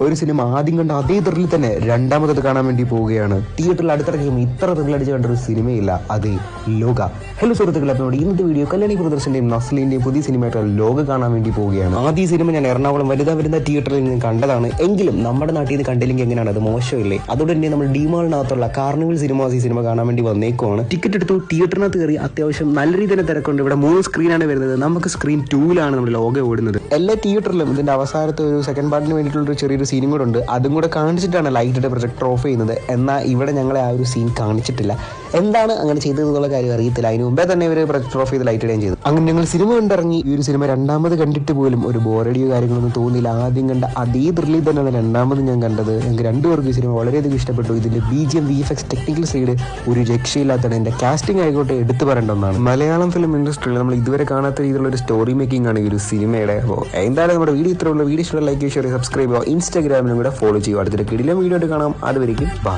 ഒരു സിനിമ ആദ്യം കണ്ട അതേ ത്രില്ലിൽ തന്നെ രണ്ടാമത് കാണാൻ വേണ്ടി പോവുകയാണ്. തിയേറ്ററിൽ അടുത്തിറങ്ങിയും ഇത്ര ത്രില്ലടിച്ച് കണ്ട ഒരു സിനിമയില്ല, അതേ ലോക. ഹലോ സുഹൃത്തുക്കളെ, അപ്പോൾ ഇന്നത്തെ വീഡിയോ കല്യാണി ബ്രദേഴ്സിന്റെയും നസ്ലിന്റെയും പുതിയ സിനിമയായിട്ട് ലോക കാണാൻ വേണ്ടി പോവുകയാണ്. ആദ്യ സിനിമ ഞാൻ എറണാകുളം വരുന്ന തിയേറ്ററിൽ നിന്ന് കണ്ടതാണ്. എങ്കിലും നമ്മുടെ നാട്ടിൽ നിന്ന് കണ്ടില്ലെങ്കിൽ എങ്ങനെയാണ്, അത് മോശമില്ലേ? അതുകൊണ്ട് തന്നെ നമ്മൾ ഡിമാളിനകത്തുള്ള കാർണിവൽ സിനിമാസ് ഈ സിനിമ കാണാൻ വേണ്ടി വന്നേക്കുവാണ്. ടിക്കറ്റ് എടുത്തു, തിയേറ്ററിനകത്ത് കയറി. അത്യാവശ്യം നല്ല രീതിയിൽ തിരക്കുണ്ട്. ഇവിടെ 3 സ്ക്രീനാണ് വരുന്നത്. നമുക്ക് സ്ക്രീൻ 2-ലാണ് നമ്മുടെ ലോക ഓടുന്നത്. എല്ലാ തിയേറ്ററിലും ഇതിന്റെ അവസാനത്തെ ഒരു സെക്കൻഡ് പാർട്ടിന് വേണ്ടിയിട്ടുള്ള ചെറിയൊരു സീനും കൂടെ ഉണ്ട്. അതും കൂടെ കാണിച്ചിട്ടാണ് ലൈറ്റിന്റെ പ്രൊജക്ടർ ഓഫ് ചെയ്യുന്നത്. എന്നാൽ ഇവിടെ ഞങ്ങളെ ആ ഒരു സീൻ കാണിച്ചിട്ടില്ല. എന്താണ് അങ്ങനെ ചെയ്തതെന്നുള്ള കാര്യം അറിയത്തില്ല. അതിന് മുമ്പേ തന്നെ ഇവർ പ്രൊജക്ടർ ഓഫ് ചെയ്ത് ലൈറ്റ് ഇടുകയും ചെയ്തു. അങ്ങനെ ഞങ്ങൾ സിനിമ കണ്ടിറങ്ങി. ഈ ഒരു സിനിമ രണ്ടാമത് കണ്ടിട്ട് പോലും ഒരു ബോറടിയോ കാര്യങ്ങളൊന്നും തോന്നിയില്ല. ആദ്യം കണ്ട അതേ ത്രില്ലിൽ തന്നെയാണ് രണ്ടാമത് ഞാൻ കണ്ടത്. ഞങ്ങൾക്ക് രണ്ടുപേർക്കും ഈ സിനിമ വളരെയധികം ഇഷ്ടപ്പെട്ടു. ഇതിന്റെ BGM, VFX, ടെക്നിക്കൽ സൈഡ് ഒരു രക്ഷയില്ലാത്തതാണ്. എന്റെ കാസ്റ്റിംഗ് ആയിക്കോട്ടെ എടുത്തു പറയേണ്ട ഒന്നാണ്. മലയാളം ഫിലിം ഇൻഡസ്ട്രിയിൽ നമ്മൾ ഇതുവരെ കാണാത്ത രീതിയിലുള്ള ഒരു സ്റ്റോറി മേക്കിംഗ് ആണ് ഈ ഒരു സിനിമയുടെ. അപ്പോൾ എന്തായാലും നമ്മുടെ വീഡിയോ ഇത്രയുള്ള. വീഡിയോ ഇഷ്ടമുള്ള ലൈക്ക്, ഷെയർ, സബ്സ്ക്രൈബ് ചെയ്യുക. ഇൻസ്റ്റാഗ്രാമിലും കൂടെ ഫോളോ ചെയ്യുക. അടുത്തൊരു കിടിലം വീഡിയോ ആയിട്ട് കാണാം. അതുവരെയും ബൈ.